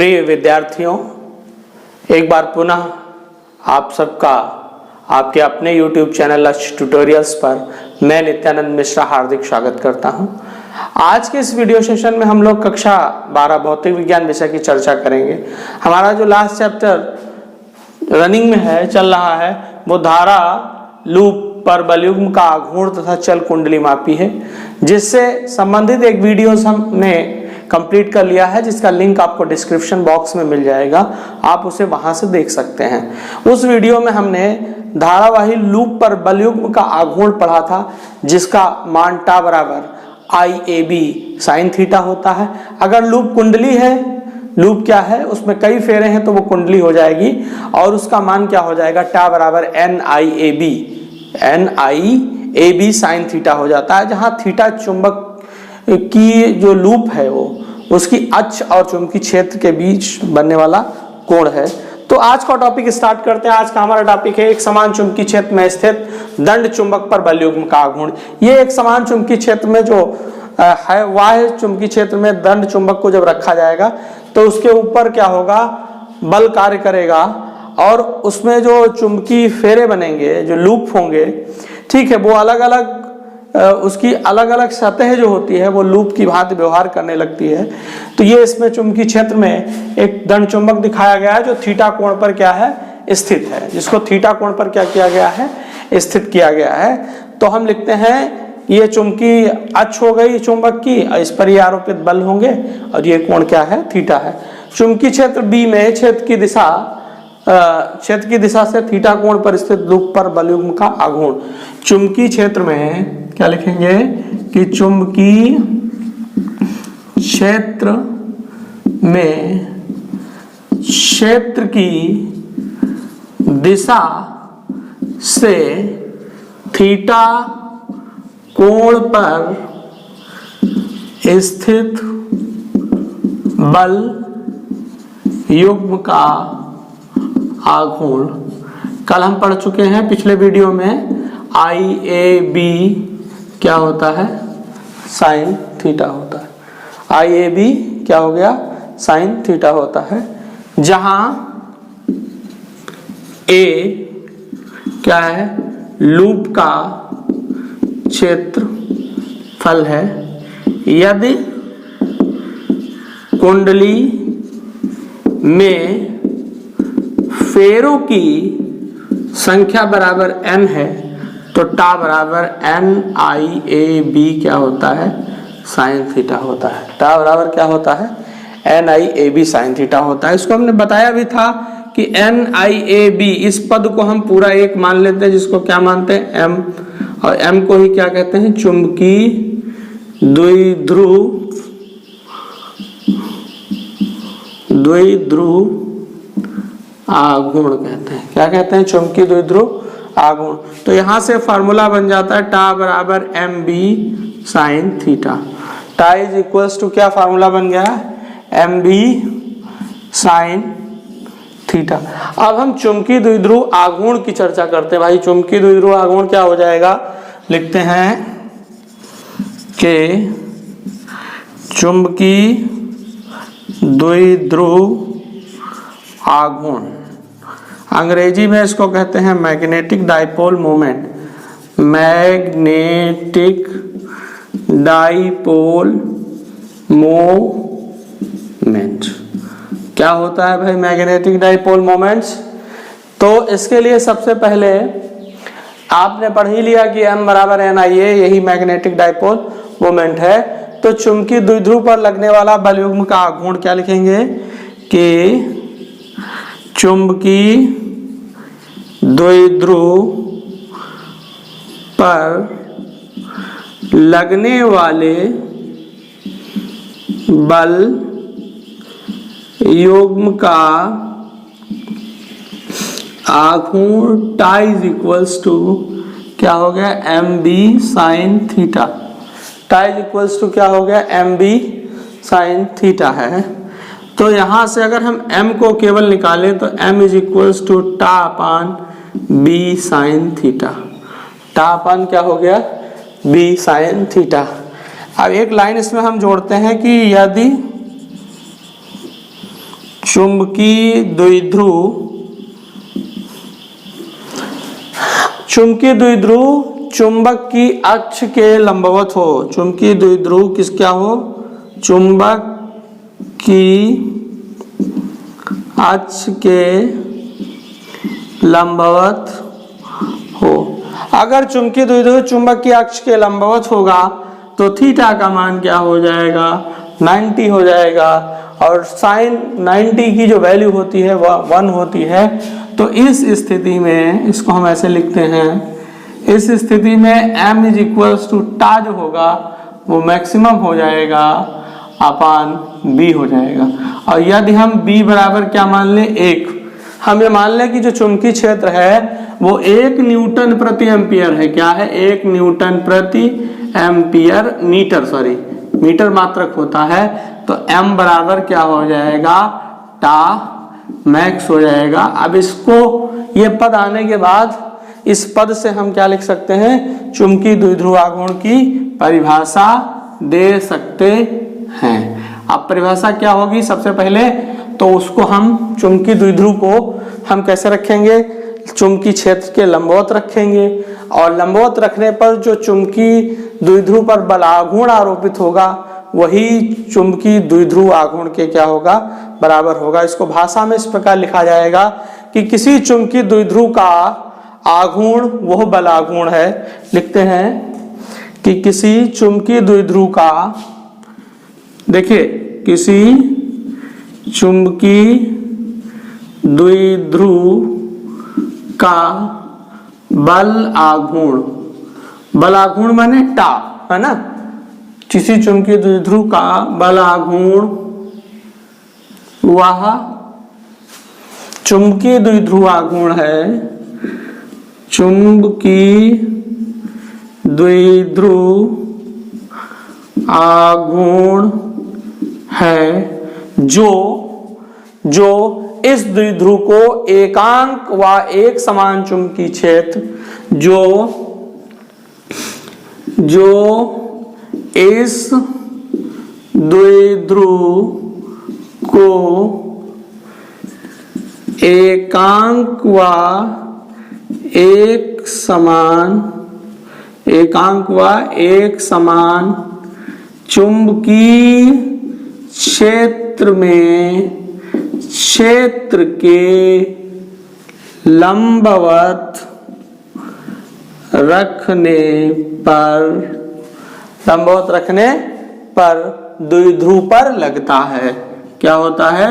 प्रिय विद्यार्थियों, एक बार पुनः आप सबका आपके अपने YouTube चैनल लक्ष्य ट्यूटोरियल्स पर मैं नित्यानंद मिश्रा हार्दिक स्वागत करता हूं। आज के इस वीडियो सेशन में हम लोग कक्षा 12 भौतिक विज्ञान विषय की चर्चा करेंगे। हमारा जो लास्ट चैप्टर रनिंग में है, चल रहा है, वो धारा लूप पर बलयुग्म का आघूर्ण तथा चल कुंडली मापी है, जिससे संबंधित एक वीडियो हमने कंप्लीट कर लिया है, जिसका लिंक आपको डिस्क्रिप्शन बॉक्स में मिल जाएगा। आप उसे वहां से देख सकते हैं। उस वीडियो में हमने धारावाही लूप पर बलयुग्म का आघूर्ण पढ़ा था, जिसका मान टा बराबर IAB साइन थीटा होता है। अगर लूप कुंडली है, लूप क्या है, उसमें कई फेरे हैं, तो वो कुंडली हो जाएगी और उसका मान क्या हो जाएगा, टा बराबर NIAB साइन थीटा हो जाता है, जहां थीटा चुंबक की जो लूप है वो उसकी अक्ष और चुंबकीय क्षेत्र के बीच बनने वाला कोण है। तो आज का टॉपिक स्टार्ट करते हैं। आज का हमारा टॉपिक है एक समान चुंबकीय क्षेत्र में स्थित दंड चुंबक पर बलयुग्म का आघूर्ण। ये एक समान चुंबकीय क्षेत्र में जो है, वाह्य चुंबकीय क्षेत्र में दंड चुंबक को जब रखा जाएगा तो उसके ऊपर क्या होगा, बल कार्य करेगा और उसमें जो चुंबकीय फेरे बनेंगे, जो लूप होंगे, ठीक है, वो अलग अलग उसकी अलग अलग सतह जो होती है वो लूप की भांति व्यवहार करने लगती है। तो ये इसमें चुंबकीय क्षेत्र में एक दंड चुंबक दिखाया गया है जो थीटा कोण पर क्या है, स्थित है, जिसको थीटा कोण पर क्या किया गया है, स्थित किया गया है। तो हम लिखते हैं ये चुंबकीय अक्ष हो गई चुंबक की, इस पर ये आरोपित बल होंगे और ये कोण क्या है, थीटा है। चुंबकीय क्षेत्र बी में क्षेत्र की दिशा से थीटा कोण पर स्थित लूप पर बलयुग्म का आघूर्ण। चुंबकीय क्षेत्र में क्या लिखेंगे कि चुंबकीय क्षेत्र में क्षेत्र की दिशा से थीटा कोण पर स्थित बल युग्म का आघूर्ण। कल हम पढ़ चुके हैं पिछले वीडियो में IAB क्या होता है, साइन थीटा होता है। IAB क्या हो गया, साइन थीटा होता है, जहां A क्या है, लूप का क्षेत्रफल है। यदि कुंडली में फेरों की संख्या बराबर n है तो टा बराबर NIAB क्या होता है, साइन थीटा होता है। टा बराबर क्या होता है, NIAB साइन थीटा होता है। इसको हमने बताया भी था कि NIAB, इस पद को हम पूरा एक मान लेते हैं, जिसको क्या मानते हैं, M, और M को ही क्या कहते हैं, चुंबकीय द्विध्रुव आघूर्ण कहते हैं। क्या कहते हैं, चुंबकीय द्विध्रुव आघूर्ण। तो यहां से फार्मूला बन जाता है टा बराबर MB साइन थीटा। टा इज इक्वल्स टू क्या फार्मूला बन गया, MB साइन थीटा। अब हम चुंबकीय द्विध्रुव आघूर्ण की चर्चा करते हैं। भाई चुंबकीय द्विध्रुव आघूर्ण क्या हो जाएगा, लिखते हैं कि चुंबकीय द्विध्रुव आघूर्ण, अंग्रेजी में इसको कहते हैं magnetic dipole moment. Magnetic dipole moment क्या होता है भाई, मैग्नेटिक डाइपोल मोमेंट्स। तो इसके लिए सबसे पहले आपने पढ़ ही लिया कि M बराबर NIA, यही मैग्नेटिक डाइपोल मोमेंट है। तो चुंबकीय द्विध्रुव पर लगने वाला बलयुग्म का आघूर्ण क्या लिखेंगे कि चुंबकीय द्विध्रुव पर लगने वाले बल युग्म का आघूर्ण टा इज इक्वल्स टू क्या हो गया, MB साइन थीटा। टा इज इक्वल्स टू क्या हो गया, MB साइन थीटा है। तो यहां से अगर हम M को केवल निकालें तो M इज इक्वल्स टू टा अपान B साइन थीटा। टा अपान क्या हो गया, B साइन थीटा। अब एक लाइन इसमें हम जोड़ते हैं कि यदि चुंबकीय द्विध्रुव चुंबक की अक्ष के लंबवत हो। चुंबकीय द्विध्रुव किस क्या हो? चुंबक की अक्ष के लंबवत हो। अगर चुंबकीय द्विध्रुव चुंबक की अक्ष के लंबवत होगा तो थीटा का मान क्या हो जाएगा? 90 हो जाएगा, और साइन 90 की जो वैल्यू होती है वह 1 होती है। तो इस स्थिति में इसको हम ऐसे लिखते हैं, इस स्थिति में m इज इक्वल्स टू टा जो होगा वो मैक्सिमम हो जाएगा अपान b हो जाएगा। और यदि हम b बराबर क्या मान लें? 1, हम ये मान लें कि जो चुंबकीय क्षेत्र है वो 1 न्यूटन प्रति एम्पियर है। क्या है? 1 न्यूटन प्रति एम्पियर मीटर मात्रक होता है। तो m बराबर क्या हो जाएगा? टा मैक्स हो जाएगा। अब इसको ये पद आने के बाद इस पद से हम क्या लिख सकते हैं? चुंबकीय द्विध्रुव आघूर्ण की परिभाषा दे सकते हैं। अब परिभाषा क्या होगी? सबसे पहले तो उसको हम चुंबकीय द्विध्रुव को हम कैसे रखेंगे? चुंबकीय क्षेत्र के लंबवत रखेंगे, और लंबवत रखने पर जो चुंबकीय द्विध्रुव पर बल आघूर्ण आरोपित होगा वही चुंबकीय द्विध्रुव आघूर्ण के क्या होगा? बराबर होगा। इसको भाषा में इस प्रकार लिखा जाएगा कि किसी चुंबकीय द्विध्रुव का आघूर्ण वह बल आघूर्ण है। लिखते हैं कि किसी चुंबकीय द्विध्रुव का, देखिए किसी चुंबकीय द्विध्रुव का बल आघूर्ण माने टा, है ना? किसी चुंबकीय द्विध्रुव का बल आघूर्ण वह चुंबकीय द्विध्रुव आघूर्ण है, चुंबकीय द्विध्रुव आघूर्ण है जो इस द्विध्रुव को एकांक व एक समान चुंबकीय क्षेत्र जो इस द्विध्रुव को एकांक व एक समान चुंबकीय क्षेत्र के लंबवत रखने पर द्विध्रुव पर लगता है। क्या होता है?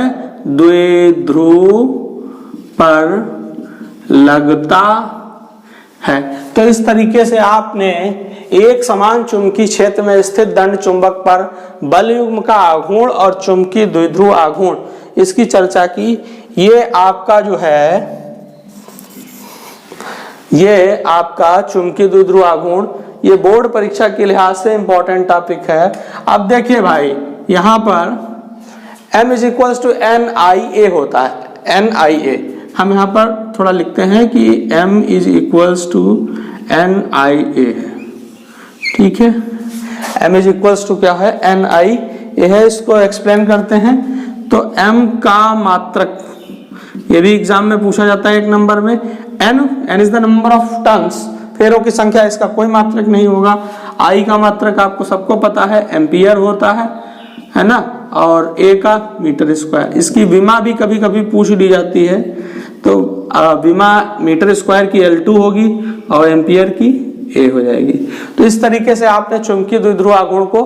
द्विध्रुव पर लगता है। तो इस तरीके से आपने एक समान चुंबकीय क्षेत्र में स्थित दंड चुंबक पर बल युग्म का आघूर्ण और चुंबकीय द्विध्रुव आघूर्ण इसकी चर्चा की। ये आपका जो है, ये आपका चुंबकीय द्विध्रुव आघूर्ण, ये बोर्ड परीक्षा के लिहाज से इंपॉर्टेंट टॉपिक है। अब देखिए भाई, यहाँ पर m is equal to NIA होता है। NIA हम यहाँ पर थोड़ा लिखते हैं कि m is equals to NIA है। ठीक है, m इज इक्वल्स टू क्या है? NIA है। इसको एक्सप्लेन करते हैं। तो m का मात्रक, ये भी एग्जाम में पूछा जाता है 1 नंबर में। n is the number of turns, फेरों की संख्या, इसका कोई मात्रक नहीं होगा। I का मात्रक आपको सबको पता है, एम्पियर होता है ना, और A का मीटर स्क्वायर। इसकी विमा भी कभी कभी पूछ ली जाती है। तो विमा मीटर स्क्वायर की L2 होगी और एम्पियर की A हो जाएगी। तो इस तरीके से आपने चुंबकीय द्विध्रुव आघूर्ण को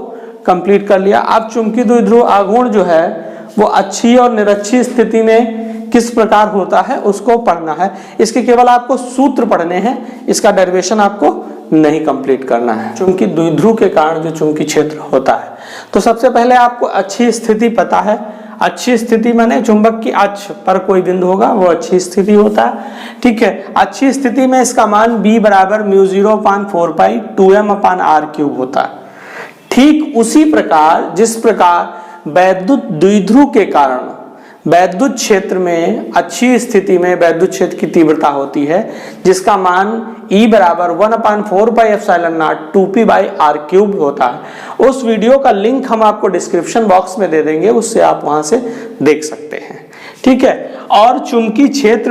कंप्लीट कर लिया। अब चुंबकीय द्विध्रुव आघूर्ण जो है वो अच्छी और निरक्षी स्थिति में किस प्रकार होता है उसको पढ़ना है। इसके केवल आपको सूत्र पढ़ने हैं, इसका डेरिवेशन आपको नहीं कंप्लीट करना है। चुंबकीय द्विध्रुव के कारण जो चुंबकीय क्षेत्र होता है, तो सबसे पहले आपको अच्छी स्थिति पता है। अच्छी स्थिति माने चुंबक की अक्ष पर कोई बिंदु होगा वो अच्छी स्थिति होता है। ठीक है, अच्छी स्थिति में इसका मान b बराबर μ0/4π 2m/r³ होता है। ठीक उसी प्रकार जिस प्रकार वैद्युत द्विध्रुव के कारण वैद्युत क्षेत्र में अच्छी स्थिति में वैद्युत क्षेत्र की तीव्रता होती है जिसका मान E बराबर 1/4πε0 2p/r³ होता है। उस वीडियो का लिंक हम आपको डिस्क्रिप्शन बॉक्स में दे देंगे, उससे आप वहां से देख सकते हैं। ठीक है। और चुंबकीय क्षेत्र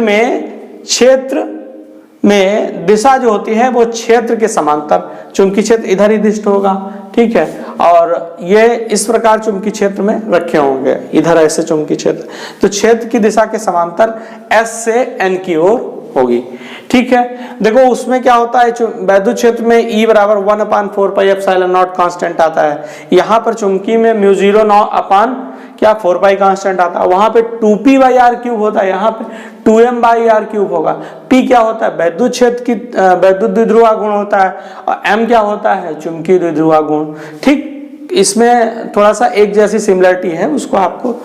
में दिशा जो होती है वो क्षेत्र के समांतर, चुंबकीय क्षेत्र इधर ही दिष्ट होगा, ठीक है। और ये इस प्रकार चुंबकीय क्षेत्र में रखे होंगे, इधर ऐसे चुंबकीय क्षेत्र, तो क्षेत्र की दिशा के समांतर S से N की ओर होगी, ठीक है। देखो उसमें क्या होता है, वैद्युत क्षेत्र में E बराबर 1/4πε0 कांस्टेंट आता है, यहाँ पर चुंबकीय में μ0 4 पाई कांस्टेंट आता है, वहां पे 2p/r³ होता है, यहाँ पे 2m/r³ होगा। p क्या होता है, वैद्युत क्षेत्र की वैद्युत द्विध्रुव गुण होता है, और m क्या होता है, चुंबकीय द्विध्रुव गुण। ठीक, इसमें थोड़ा सा एक जैसी सिमिलरिटी है, उसको आपको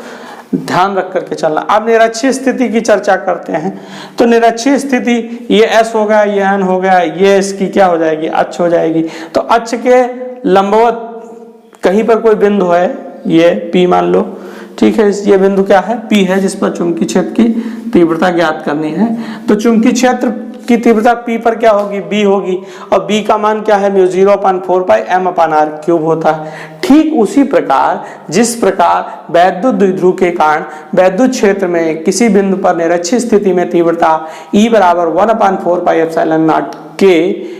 ध्यान रख करके चलना। अब निरक्षीय स्थिति की चर्चा करते हैं। तो निरक्षीय स्थिति, ये S हो गया, ये N हो गया, ये इसकी क्या हो जाएगी, अक्ष हो जाएगी। तो अक्ष के लंबवत कहीं पर कोई बिंदु है, ये P मान लो, ठीक है। ये बिंदु क्या है, P है, जिस पर चुंबकीय क्षेत्र की तीव्रता ज्ञात करनी है। तो चुंबकीय क्षेत्र की तीव्रता P पर क्या होगी, B होगी, और B का मान क्या है, μ0/4πm/r³ होता है। ठीक उसी प्रकार जिस प्रकार वैद्युत द्विध्रुव के कारण वैद्युत क्षेत्र में किसी बिंदु पर निरक्षीय स्थिति में तीव्रता E बराबर 1/4πε0 के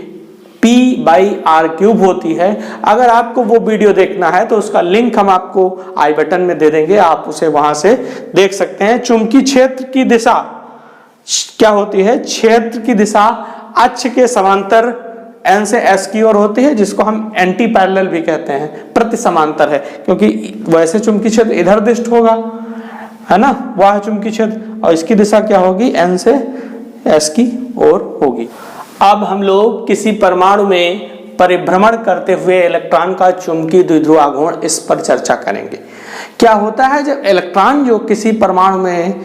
p/r³ होती है। अगर आपको वो वीडियो देखना है तो उसका लिंक हम आपको आई बटन में दे देंगे, आप उसे वहां से देख सकते हैं। चुंबकीय क्षेत्र की दिशा क्या होती है, क्षेत्र की दिशा अक्ष के समांतर N से S की ओर होती है, जिसको हम एंटी पैरेलल भी कहते हैं, प्रति समांतर है, क्योंकि वैसे चुंबकीय क्षेत्र इधर दिष्ट होगा, है ना, वह है चुंबकीय क्षेत्र, और इसकी दिशा क्या होगी, N से S की ओर होगी। अब हम लोग किसी परमाणु में परिभ्रमण करते हुए इलेक्ट्रॉन का चुंबकीय द्विध्रुव गुण, इस पर चर्चा करेंगे। क्या होता है जब इलेक्ट्रॉन जो किसी परमाणु में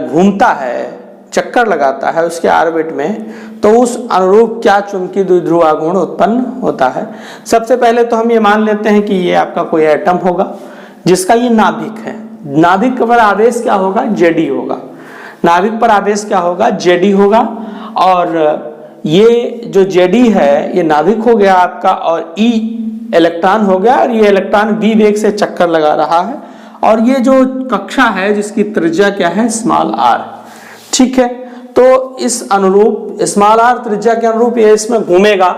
घूमता है, चक्कर लगाता है उसके ऑर्बिट में, तो उस अनुरूप क्या चुंबकीय द्विध्रुव गुण उत्पन्न होता है। सबसे पहले तो हम ये मान लेते हैं कि ये आपका कोई एटम होगा जिसका ये नाभिक है। नाभिक पर आवेश क्या होगा, Jd होगा। नाभिक पर आवेश क्या होगा, Jd होगा। और ये जो Jd है ये नाभिक हो गया आपका, और E इलेक्ट्रॉन हो गया, और ये इलेक्ट्रॉन v वेग से चक्कर लगा रहा है। और ये जो कक्षा है जिसकी त्रिज्या क्या है, स्मॉल r, ठीक है। तो इस अनुरूप स्मॉल r त्रिज्या के अनुरूप ये इसमें घूमेगा।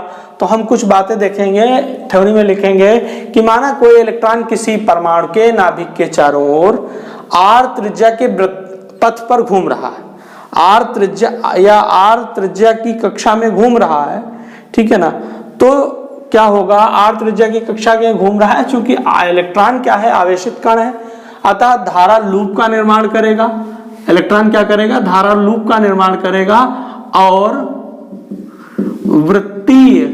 तो हम कुछ बातें देखेंगे, थ्योरी में लिखेंगे कि माना कोई इलेक्ट्रॉन किसी परमाणु के नाभिक के चारों ओर r त्रिज्या के पथ पर घूम रहा है, r त्रिज्या या r त्रिज्या की कक्षा में घूम रहा है, ठीक है ना। तो क्या होगा, r त्रिज्या की कक्षा में घूम रहा है, चूंकि इलेक्ट्रॉन क्या है, आवेशित कण है, अतः धारा लूप का निर्माण करेगा। इलेक्ट्रॉन क्या करेगा, धारा लूप का निर्माण करेगा, और वृत्तीय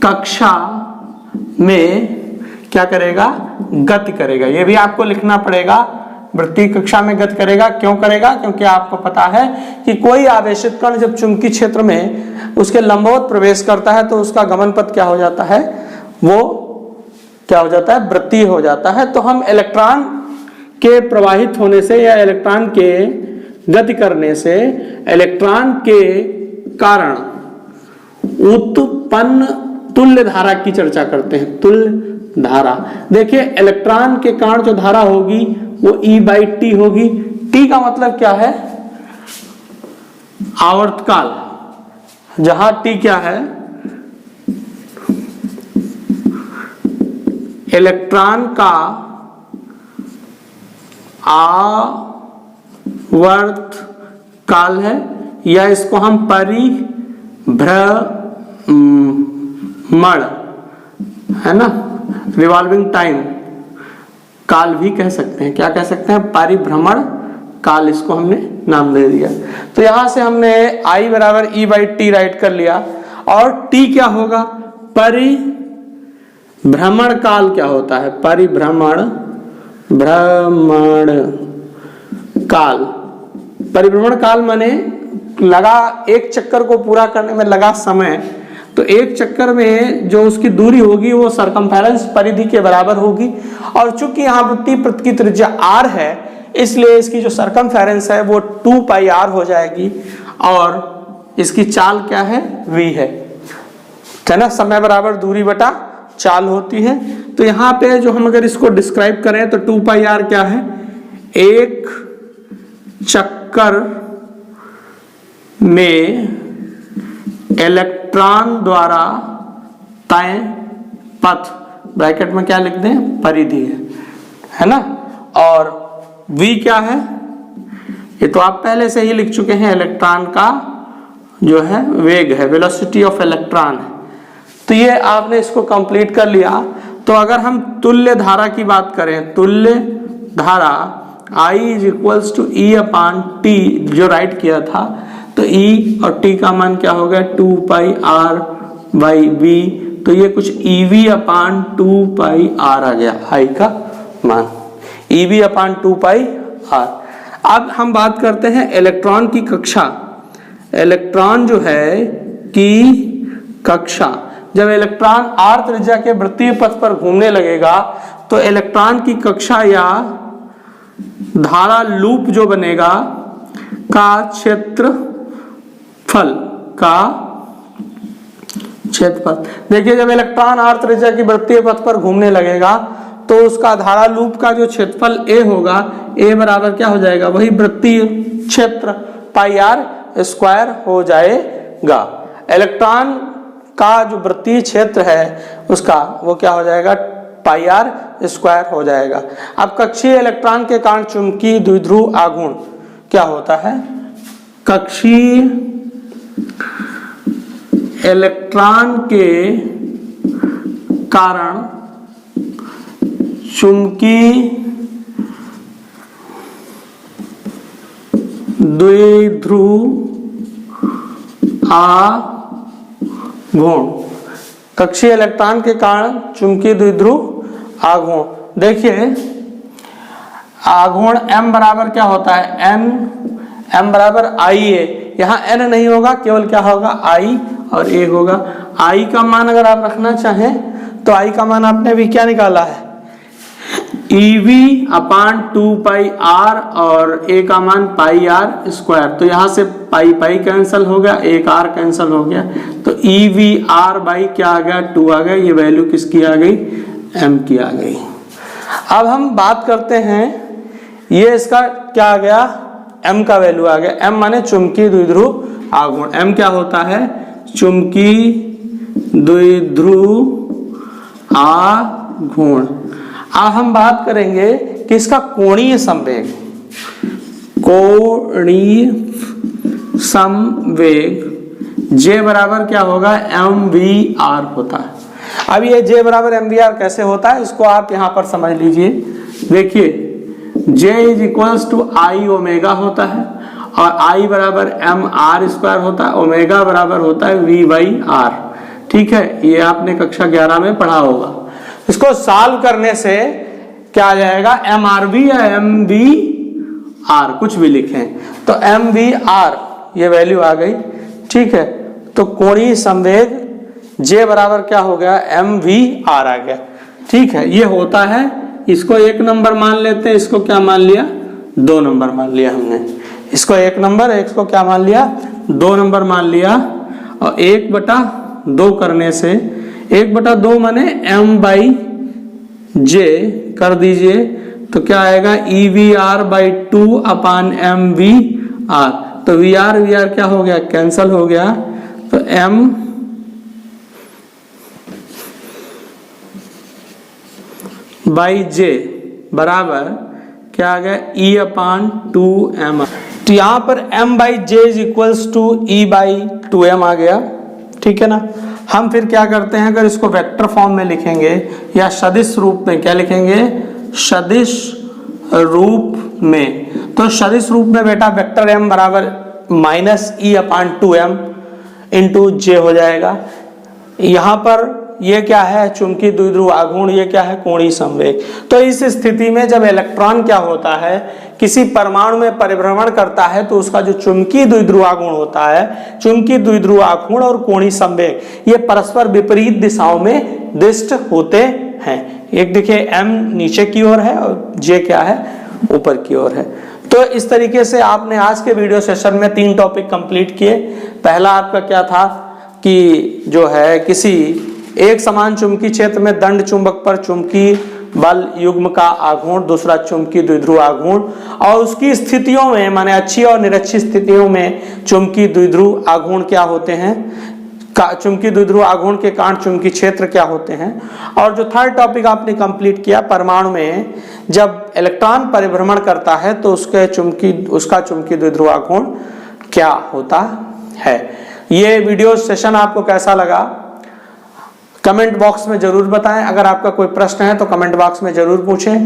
कक्षा में क्या करेगा, गति करेगा। ये भी आपको लिखना पड़ेगा, वृत्तीय कक्षा में गति करेगा। क्यों करेगा, क्योंकि आपको पता है कि कोई आवेशित कण जब चुंबकीय क्षेत्र में उसके लंबवत प्रवेश करता है तो उसका गमन पथ क्या हो जाता है, वो क्या हो जाता है, वृत्तीय हो जाता है। तो हम इलेक्ट्रॉन के प्रवाहित होने से या इलेक्ट्रॉन के गति करने से इलेक्ट्रॉन के कारण उत्पन्न तुल्य धारा की चर्चा करते हैं। तुल्य धारा, देखिए इलेक्ट्रॉन के कारण जो धारा होगी वो E/T होगी। T का मतलब क्या है, आवर्तकाल, जहां T क्या है, इलेक्ट्रॉन का आवर्त काल है, या इसको हम परिभ्रमण, है ना, रिवॉल्विंग टाइम काल भी कह सकते हैं। क्या कह सकते हैं, परिभ्रमण काल, इसको हमने नाम दे दिया। तो यहां से हमने I बराबर E/T राइट कर लिया, और T क्या होगा, परिभ्रमण काल क्या होता है, भ्रमण काल। परिभ्रमण काल माने लगा एक चक्कर को पूरा करने में लगा समय। तो एक चक्कर में जो उसकी दूरी होगी वो सरकमफेरेंस परिधि के बराबर होगी, और चूंकि यहाँ वृत्तीय पथ की त्रिज्या r है, इसलिए इसकी जो सरकमफेरेंस है वो 2πr हो जाएगी, और इसकी चाल क्या है, v है ना, समय बराबर दूरी बटा चाल होती है। तो यहाँ पे जो हम अगर इसको डिस्क्राइब करें तो 2πr क्या है, एक चक्कर में इलेक्ट्रॉन द्वारा तय पथ, ब्रैकेट में क्या लिख दें, परिधि है ना, और v क्या है, ये तो आप पहले से ही लिख चुके हैं, इलेक्ट्रॉन का जो है वेग है, वेलोसिटी ऑफ इलेक्ट्रॉन है। तो ये आपने इसको कंप्लीट कर लिया। तो अगर हम तुल्य धारा की बात करें, तुल्य धारा I is equals to e upon t जो राइट किया था, तो E और T का मान क्या हो गया, 2 पाई R बाई V, तो ये कुछ EV अपान 2 पाई R आ गया, I का मान EV अपान 2 पाई R। अब हम बात करते हैं इलेक्ट्रॉन की कक्षा। इलेक्ट्रॉन जो है की कक्षा, जब इलेक्ट्रॉन R त्रिज्या के वृत्तीय पथ पर घूमने लगेगा तो इलेक्ट्रॉन की कक्षा या धारा लूप जो बनेगा का क्षेत्रफल देखिए, जब इलेक्ट्रॉन R त्रिज्या की वृत्तीय पथ पर घूमने लगेगा तो उसका धारा लूप का जो क्षेत्रफल A होगा, A बराबर क्या हो जाएगा, वही वृत्तीय क्षेत्र पाई R स्क्वायर हो जाएगा। इलेक्ट्रॉन का जो वृत्तीय क्षेत्र है उसका वो क्या हो जाएगा, पाई R स्क्वायर हो जाएगा। अब कक्षीय इलेक्ट्रॉन के कारण चुंबकीय द्विध्रुव आघूर्ण क्या होता है, कक्षीय इलेक्ट्रॉन के कारण चुंबकीय द्विध्रुव आघूर्ण, कक्षीय इलेक्ट्रॉन के कारण चुंबकीय द्विध्रुव आघूर्ण। देखिए आघूर्ण M बराबर क्या होता है, M बराबर IA, यहाँ N नहीं होगा, केवल क्या होगा I और A होगा। I का मान अगर आप रखना चाहें तो I का मान आपने भी क्या निकाला है, EV अपान 2 पाई R और A का मान पाई R स्क्वायर, तो यहाँ से पाई पाई कैंसिल हो गया, एक R कैंसिल हो गया, तो EV R बाई क्या आ गया, 2 आ गया, ये वैल्यू किसकी आ गई, M की आ गई। अब हम बात करते हैं, ये इसका क्या आ गया, M का वैल्यू आ गया, M माने चुंबकीय द्विध्रुव आघूर्ण, M क्या होता है, चुंबकीय द्विध्रुव आघूर्ण। अब हम बात करेंगे कि इसका कोणीय संवेग, कोणीय संवेग J बराबर क्या होगा, mvr होता है। अब ये J बराबर mvr कैसे होता है, इसको आप यहां पर समझ लीजिए। देखिए J is equals to I omega होता है और I बराबर mr स्क्वायर होता है, ओमेगा बराबर होता है v बाई r। ठीक है, ये आपने कक्षा 11 में पढ़ा होगा। इसको सॉल्व करने से क्या आ जाएगा, mrv या mvr कुछ भी लिखें, तो mvr ये वैल्यू आ गई। ठीक है, तो कोणीय संवेग J बराबर क्या हो गया, mvr आ गया। ठीक है, ये होता है, इसको 1 नंबर मान लेते हैं, इसको क्या मान लिया, 2 नंबर मान लिया हमने, इसको 1 नंबर, इसको क्या मान लिया, 2 नंबर मान लिया, और 1/2 करने से 1/2 माने m बाई J कर दीजिए, तो क्या आएगा, EVR बाई 2 अपान MVR, तो VR क्या हो गया, कैंसल हो गया, तो M बाई J बराबर क्या आ गया, E अपान 2M। तो यहां पर M by J is equals to E by 2M आ गया। ठीक है ना, हम फिर क्या करते हैं, अगर इसको वेक्टर फॉर्म में लिखेंगे या सदिश रूप में, क्या लिखेंगे, सदिश रूप में, तो सदिश रूप में बेटा वेक्टर M बराबर माइनस E अपान 2M इंटू J हो जाएगा। यहाँ पर ये क्या है, चुंबकीय द्विध्रुव आघूर्ण, ये क्या है, कोणीय संवेग। तो इस स्थिति में जब इलेक्ट्रॉन क्या होता है, किसी परमाणु में परिभ्रमण करता है, तो उसका जो चुंबकीय द्विध्रुव आघूर्ण होता है, चुंबकीय द्विध्रुव आघूर्ण और कोणीय संवेग ये परस्पर विपरीत दिशाओं में दिष्ट होते हैं। एक देखिए M नीचे की ओर है और J क्या है, ऊपर की ओर है। तो इस तरीके से आपने आज के वीडियो सेशन में 3 टॉपिक कंप्लीट किए। पहला आपका क्या था कि जो है किसी एक समान चुंबकीय क्षेत्र में दंड चुंबक पर चुंबकीय बल युग्म का आघूर्ण, दूसरा चुंबकीय द्विध्रुव आघूर्ण, और उसकी स्थितियों में माने अच्छी और निरक्षी स्थितियों में चुंबकीय द्विध्रुव आघूर्ण क्या होते हैं, चुंबकीय द्विध्रुव आघूर्ण के कारण चुंबकीय क्षेत्र क्या होते हैं। और जो थर्ड टॉपिक आपने कंप्लीट किया, परमाणु में जब इलेक्ट्रॉन परिभ्रमण करता है तो उसका चुंबकीय द्विध्रुव आघूर्ण क्या होता है। ये वीडियो सेशन आपको कैसा लगा कमेंट बॉक्स में जरूर बताएं। अगर आपका कोई प्रश्न है तो कमेंट बॉक्स में जरूर पूछें।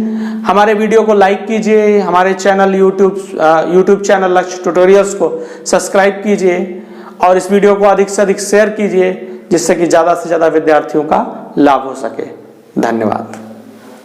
हमारे वीडियो को लाइक कीजिए, हमारे चैनल यूट्यूब चैनल लक्ष्य ट्यूटोरियल्स को सब्सक्राइब कीजिए और इस वीडियो को अधिक से अधिक शेयर कीजिए, जिससे कि ज़्यादा से ज़्यादा विद्यार्थियों का लाभ हो सके। धन्यवाद।